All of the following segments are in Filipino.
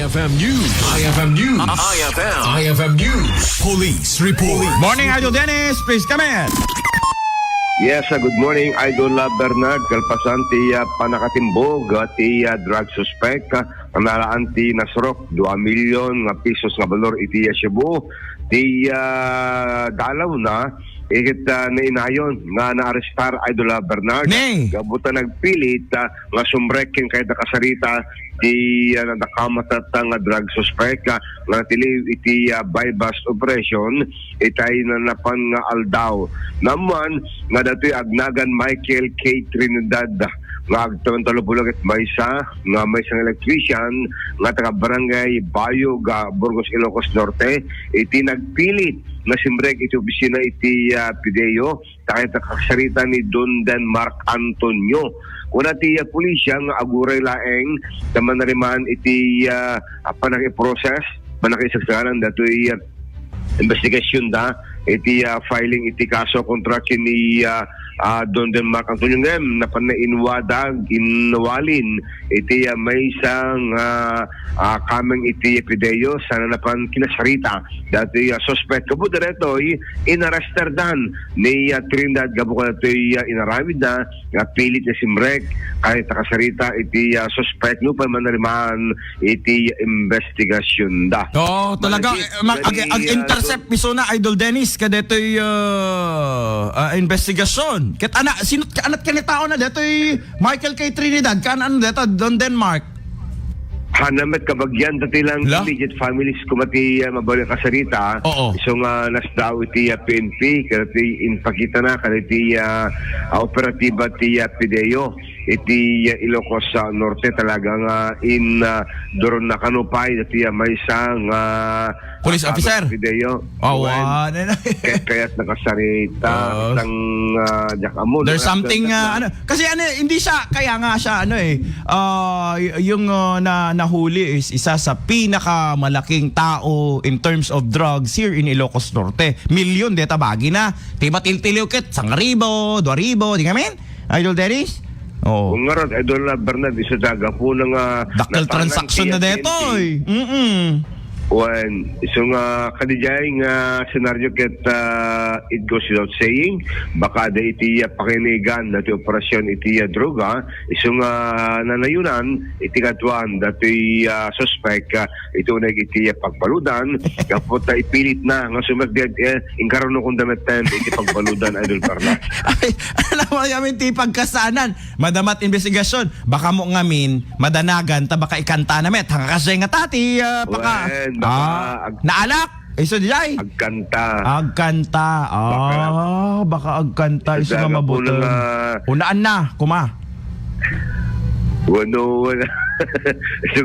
IFM News. IFM News. IFM News. Police report. Morning, Idol Dennis. Please come in. Yes, good morning, Idol Bernard. Kalpasan ti panakatimbog ti drug suspect panalaan ti nasrok 2 milyon nga pesos nga balor iti Cebu ti dalaw na ikit na inayon nga naarestar Idol Bernard. Nay. Gabuta nagpilit nga sumrekin kahit nakasarita ti nakamatat nga drug suspect nga tiliw iti bypass operation itay na napan nga aldaw. Naman nga dato'y agnagan Michael K. Trinidad nga agtawan talupulog at maysa nga maysang electrician nga taga barangay Bayog, Burgos, Ilocos Norte iti nagpilit na simbrek iti opisina iti Pideo takit nakasarita ni Don Mark Antonio. Kuna ti pulisya nga aguray laeng taman na riman iti panaki-process panaki-saksagalan dato'y investigasyon da iti filing iti kaso kontra ni Don Mark Antonio ngem na panainwadag inwalin iti may isang kameng iti Pideo sana napan kinasarita dati suspect kabo diretoy inarrestar dan ni Trinidad gabo ko datoy inarawid na nga pilit na simrek kahit nakasarita iti suspect no pa manariman iti investigasyon da. Oh, talaga ag-intercept miso na Idol Dennis kadetoy investigasyon. Ket ana sinot ka anat kani tao na detoy Michael K. Trinidad kan ano deto Don Denmark. Hanamet kabagyan dati lang immediate families kumati mabali kasarita. So nga nasdaw iti PNP kati inpakita na kati operatiba ti Pideo iti Ilocos Norte talagang in doron na kanupay dati may isang police officer Pideo. Kaya't nakasarita ng Jakamon. There's something kasi hindi siya kaya nga siya yung nahuli is isa sa pinakamalaking tao in terms of drugs here in Ilocos Norte. Milyon deta bagi na. Tiba tiltiliw ket 1,000, 2,000, di kamen? Idol Dennis? Oh. Kung nga rin, Idol Bernard, isa daga po ng dakal transaction na dito eh. When so nga kadijay nga senaryo ket it goes without saying baka da iti pakinigan dati operasyon iti droga iso nga nanayunan iti katwan dati suspect ito na iti pagbaludan kapot ipilit na nga sumagded inkaron no kundameten iti pagbaludan Idol Bernard. Ay, alam mo yamin ti pagkasanan madamat investigasyon baka mo ngamin madanagan ta baka ikanta na met hanga kasi nga tati baka naalak? Iso dijay? Agkanta. Baka agkanta. Iso nga mabuto. Unaan na, kuma. Wala. So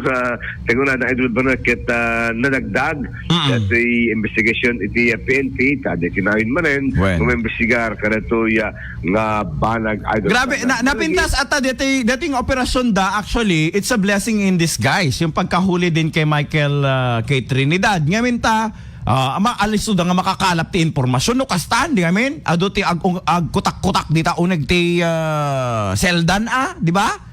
tengo na Idol Bernard ket nadagdag dati investigation iti PNP tadi kinain manen ngumimbestigar kanato nga banag Idol. Grabe napintas ata dating operasyon da actually it's a blessing in disguise yung pagkahuli din kay Michael K. Trinidad ngamin ta alis da nga makakalap ti informasyon no kastan di ngamin ado ti ag kutak-kutak dita uneg ti seldan di ba?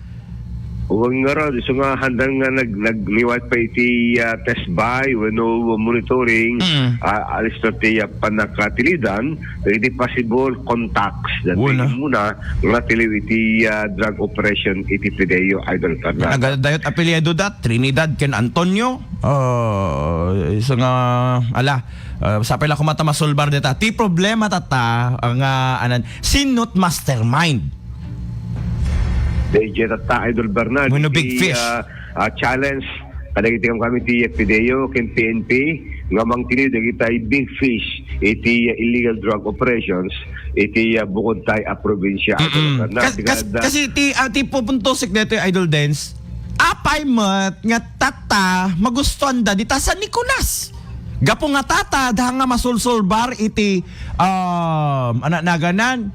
Huwag nga rin. So nga handang nga nagliwat pa iti test buy no monitoring alis na ti panakatilidan iti possible contacts dati muna nga tiliw iti drug operation iti Pideo Idol Bernard. Nagadayot apelyido dat Trinidad ken Antonio so nga sa pala kumata masolbar deta ti problema tata nga sinot mastermind Dejeta Idol Bernard. Bueno, big fish. Challenge. Kadagiti kami ti Pideo, ken PNP, nga mang tili dagiti big fish, iti illegal drug operations, iti bukod tayo probinsya. Kasi ti pupuntosik dito Idol Dance, apay mat nga tata magustuhan da dita sa Nicolas. Gapo nga tata daha nga masulsulbar iti naganan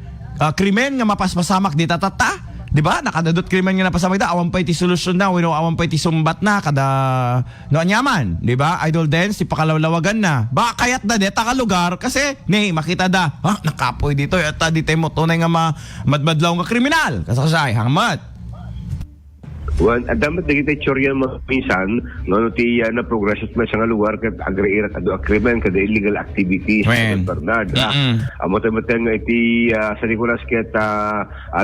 krimen nga mapaspasamak dita tata. Di ba? Nakadadot krimen nga napasamay da awan pa iti solusyon na awan pa iti sumbat na kada no anyaman, di ba? Idol Dance ti pakalawlawagan na. Ba kayat da deta ka lugar kasi makita da nakapoy dito yata dito mo tunay nga madmadlaw nga kriminal. Kasakasay hangmat. Wan adamat dagiti teorya minsan ngano ti na progress at may sa nga lugar ket agreerat adu agreement kada illegal activities Wen. Bernard. Mm-mm. Amo-tamo nga iti sa Nicolas ket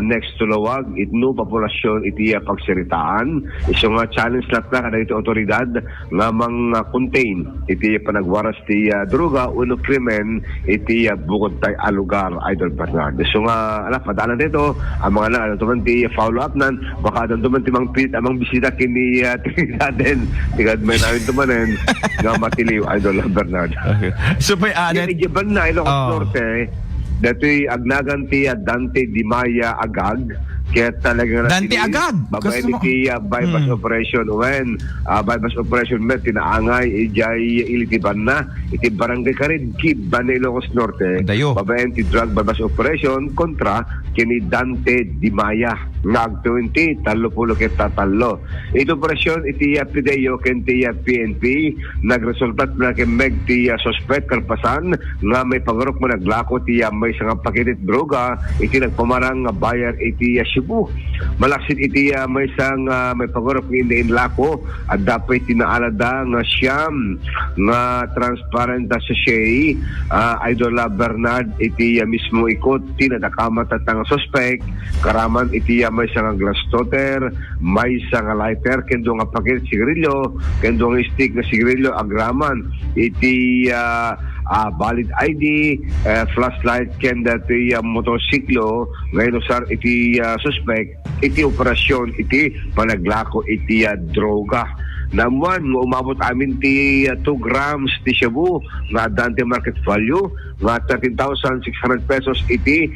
next to lawag itno populasyon iti pagsiritaan iso nga challenge lat na kada iti otoridad nga mang contain iti panagwaras ti droga uno krimen iti bukod tay alugar Idol Bernard. So nga ala padalan dito ang mga na tuman ti follow up nan baka dan tuman ti mang pit amang bisita kini Trinidad tigad may namin tumanen nga matiliw Idol Bernard. Okay. So may anet. Yan ijiban na Ilocos Norte dato'y agnagan ti Dante Di Maya agag kaya talagang Dante agag? babae ti bypass operation when bypass operation met tinaangay ijay ilitiban na iti barangay Karidkib Banay Ilocos Norte Dayo. babae ti drug bypass operation kontra kini Dante Di Maya nag 20 talo ket tatalo iti operasyon iti Pideo ken ti PNP nagresultat na ken meg ti suspect kalpasan nga may pagurok mo naglako ti may isang pakitit droga iti nagpamarang nga buyer iti Cebu malaksit iti may isang may pagurok ni lako at dapat tinaalada nga siyam nga transparent sachet Idol Bernard iti mismo ikot tinadakamat at ang suspect karaman iti may isang glass toter may isang lighter kendo nga pakit sigarilyo kendo nga stick nga sigarilyo agraman iti valid ID, flashlight, kenda iti motosiklo, ngayon sar iti suspect, iti operasyon, iti panaglako, iti droga. Naman, umabot amin ti 2 grams ti shabu, nga Dante market value, nga 13,600 pesos iti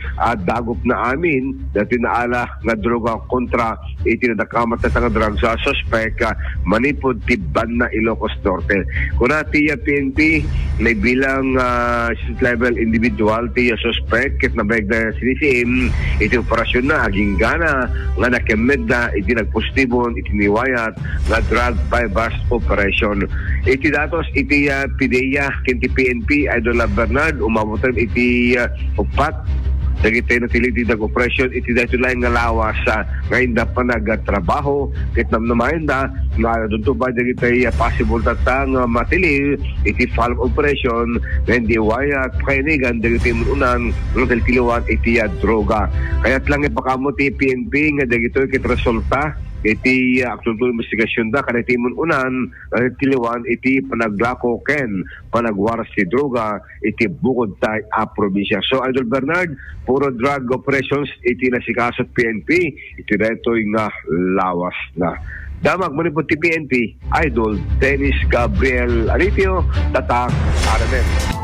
dagop na amin, dati naala nga droga kontra iti nadakamat na nga drug sa suspect, manipod ti Banna Ilocos Norte. Kuna ti PNP, may bilang level individual ti suspect, kit nabeg na sinisim, iti operasyon na, aging gana, nga nakemed na, iti nagpostibon, iti niwayat, nga drug bypass operation. Iti datos, iti PIDEA, kinti PNP, Idol Bernard, umabutan iti upat, dagiti na tiliti dag operation iti dahito lang nga lawas ngayon na pa nagtrabaho kit namnamayin da nga doon to ba dagiti possible tatang matili iti follow operation ngayon di wayat kainigan dagiti unan ng tiliwan iti droga kaya't lang ipakamo ti PNP nga dagito kit resulta iti actual investigasyon da kanay timon unan tiliwan iti panaglako ken panagwaras ti droga iti bukod tay probinsya. So Idol Bernard, puro drug operations iti nasikasot PNP iti detoy nga lawas na. Damag mo po ti PNP, Idol Dennis Gabriel Aritio, Tatak, RMN.